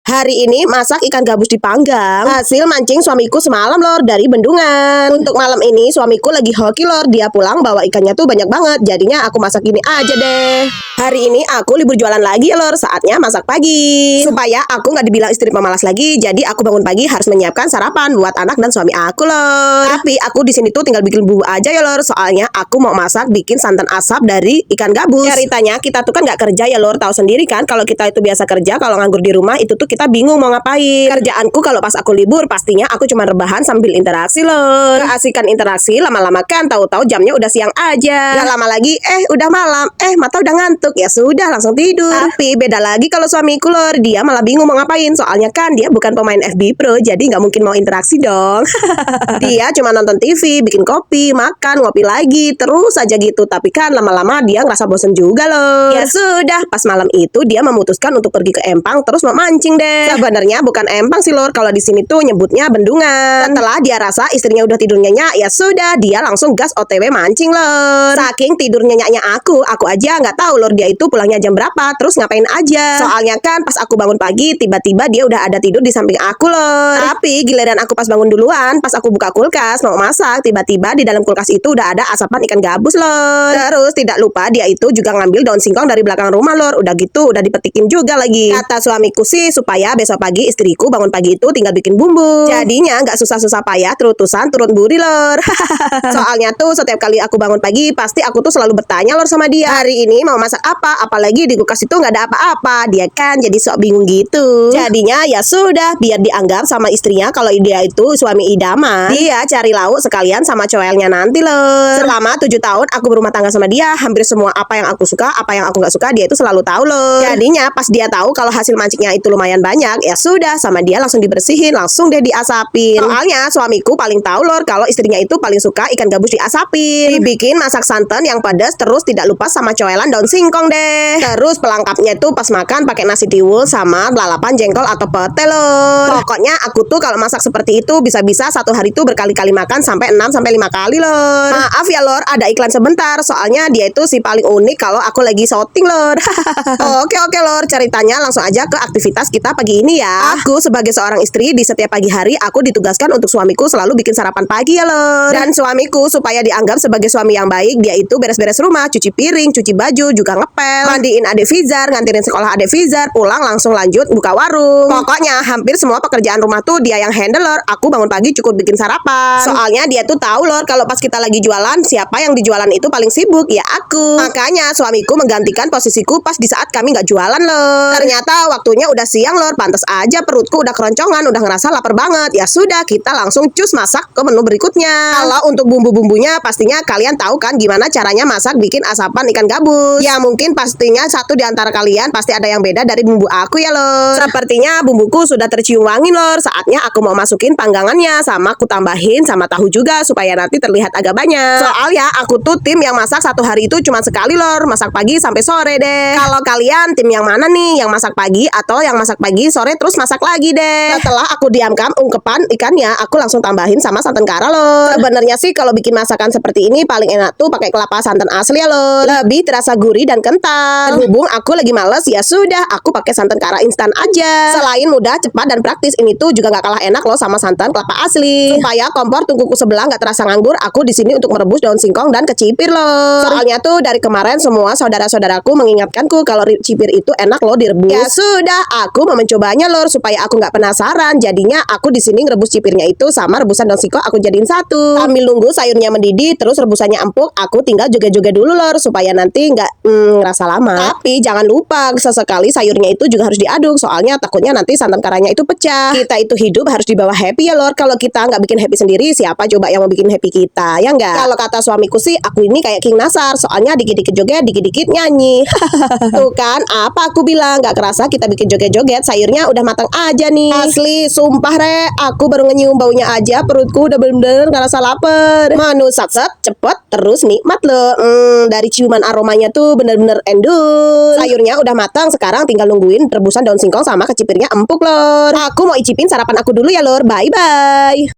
Hari ini masak ikan gabus dipanggang. Hasil mancing suamiku semalam lor dari bendungan. Untuk malam ini suamiku lagi hoki lor. Dia pulang bawa ikannya tuh banyak banget. Jadinya aku masak gini aja deh. Hari ini aku libur jualan lagi ya lor. Saatnya masak pagi. Supaya aku nggak dibilang istri pemalas lagi. Jadi aku bangun pagi harus menyiapkan sarapan buat anak dan suami aku lor. Tapi aku di sini tuh tinggal bikin bumbu aja ya lor. Soalnya aku mau masak bikin santan asap dari ikan gabus. Ceritanya kita tuh kan nggak kerja ya lor. Tahu sendiri kan kalau kita itu biasa kerja, kalau nganggur di rumah itu tuh kita bingung mau ngapain. Kerjaanku kalau pas aku libur pastinya aku cuma rebahan sambil interaksi loh. Keasikan interaksi lama-lama kan tahu-tahu jamnya udah siang aja. Gak lama lagi udah malam. Mata udah ngantuk. Ya sudah langsung tidur. Tapi beda lagi kalau suamiku lor. Dia malah bingung mau ngapain. Soalnya kan dia bukan pemain FB Pro. Jadi nggak mungkin mau interaksi dong. Dia cuma nonton TV, bikin kopi, makan, ngopi lagi. Terus aja gitu. Tapi kan lama-lama dia ngerasa bosen juga loh. Ya sudah pas malam itu dia memutuskan untuk pergi ke empang terus mau mancing deh. Sebenarnya bukan empang sih lor, kalau di sini tuh nyebutnya bendungan. Setelah dia rasa istrinya udah tidur nyenyak, ya sudah dia langsung gas OTW mancing lor. Saking tidur nyenyaknya aku aja nggak tahu lor dia itu pulangnya jam berapa, terus ngapain aja. Soalnya kan pas aku bangun pagi tiba-tiba dia udah ada tidur di samping aku lor. Tapi giliran aku pas bangun duluan, pas aku buka kulkas mau masak, tiba-tiba di dalam kulkas itu udah ada asapan ikan gabus lor. Terus tidak lupa dia itu juga ngambil daun singkong dari belakang rumah lor. Udah gitu udah dipetikin juga lagi. Kata suamiku sih supaya besok pagi istriku bangun pagi itu tinggal bikin bumbu. Jadinya nggak susah-susah payah terutusan turun buri lor. Soalnya tuh setiap kali aku bangun pagi pasti aku tuh selalu bertanya lor sama dia. Hari ini mau masak apa? Apalagi di kulkas itu nggak ada apa-apa. Dia kan jadi sok bingung gitu. Jadinya ya sudah biar dianggap sama istrinya kalau dia itu suami idaman. Dia cari lauk sekalian sama coelnya nanti lor. Selama 7 tahun aku berumah tangga sama dia, hampir semua apa yang aku suka, apa yang aku nggak suka dia itu selalu tahu lor. Jadinya pas dia tahu kalau hasil mancingnya itu lumayan banyak, ya sudah sama dia langsung dibersihin, langsung deh diasapin. Soalnya suamiku paling tahu lor kalau istrinya itu paling suka ikan gabus diasapin. Dibikin masak santan yang pedas, terus tidak lupa sama coelan daun singkong deh. Terus pelengkapnya itu pas makan pakai nasi tiwul sama lalapan jengkol atau pete lor. Pokoknya aku tuh kalau masak seperti itu bisa-bisa satu hari tuh berkali-kali makan sampai 6-5 kali lor. Maaf ya lor, ada iklan sebentar. Soalnya dia itu si paling unik kalau aku lagi syuting lor. Oke lor, ceritanya langsung aja ke aktivitas kita pagi ini ya. Aku sebagai seorang istri di setiap pagi hari aku ditugaskan untuk suamiku selalu bikin sarapan pagi ya lor. Dan suamiku supaya dianggap sebagai suami yang baik, dia itu beres-beres rumah, cuci piring, cuci baju, juga ngepel, mandiin adik Fizar, nganterin sekolah adik Fizar, pulang langsung lanjut buka warung. Pokoknya hampir semua pekerjaan rumah tuh dia yang handle lor. Aku bangun pagi cukup bikin sarapan. Soalnya dia tuh tahu lor kalau pas kita lagi jualan, siapa yang di jualan itu paling sibuk, ya aku. Makanya suamiku menggantikan posisiku pas di saat kami nggak jualan lor. Ternyata waktunya udah siang lor, pantas aja perutku udah keroncongan, udah ngerasa lapar banget. Ya sudah, kita langsung cus masak ke menu berikutnya. Kalau untuk bumbu-bumbunya pastinya kalian tahu kan gimana caranya masak bikin asapan ikan gabus. Ya mungkin pastinya satu di antara kalian pasti ada yang beda dari bumbu aku ya lor. Sepertinya bumbuku sudah tercium wangi lor. Saatnya aku mau masukin panggangannya, sama aku tambahin sama tahu juga supaya nanti terlihat agak banyak. Soalnya aku tuh tim yang masak satu hari itu cuma sekali lor, masak pagi sampai sore deh. Kalau kalian tim yang mana nih, yang masak pagi atau yang masak pagi sore terus masak lagi deh? Setelah aku diamkan ungkepan ikannya, aku langsung tambahin sama santan kara lor. Sebenarnya sih kalau bikin masakan seperti ini paling enak tuh pakai kelapa santan asli ya lor. Lebih terasa gurih dan kental. Berhubung aku lagi males, ya sudah aku pakai santan kara instan aja. Selain mudah, cepat dan praktis, ini tuh juga nggak kalah enak loh sama santan kelapa asli. Supaya kompor tungkuku sebelah nggak terasa nganggur, aku di sini untuk merebus daun singkong dan kecipir loh. Soalnya tuh dari kemarin semua saudara-saudaraku mengingatkanku kalau cipir itu enak loh direbus. Ya sudah, aku mau mencobanya lor supaya aku nggak penasaran. Jadinya aku di sini ngerebus cipirnya itu sama rebusan daun singkong aku jadiin satu. Sambil nunggu sayurnya mendidih, terus rebusannya empuk, aku tinggal joget-joget dulu lor supaya nanti nggak ngerasa lama. Tapi jangan lupa sesekali sayurnya itu juga harus diaduk, soalnya takutnya nanti santan karanya itu pecah. Kita itu hidup harus dibawa happy ya lor. Kalau kita nggak bikin happy sendiri, siapa coba yang mau bikin happy kita, ya nggak? Kalau kata suamiku sih, aku ini kayak King Nasar, soalnya dikit-dikit joget, dikit-dikit nyanyi. Tuh kan, apa aku bilang, nggak kerasa kita bikin joget-joget, sayurnya udah matang aja nih. Asli, sumpah re, aku baru nyium baunya aja, perutku udah bener-bener ngerasa lapar. Manu satset, cepet, terus nikmat loh. Dari ciuman aromanya tuh bener-bener endul. Sayurnya udah matang, sekarang tinggal nungguin rebusan daun singkong sama kecipirnya empuk lor. Aku mau icipin sarapan aku dulu ya lor, bye-bye.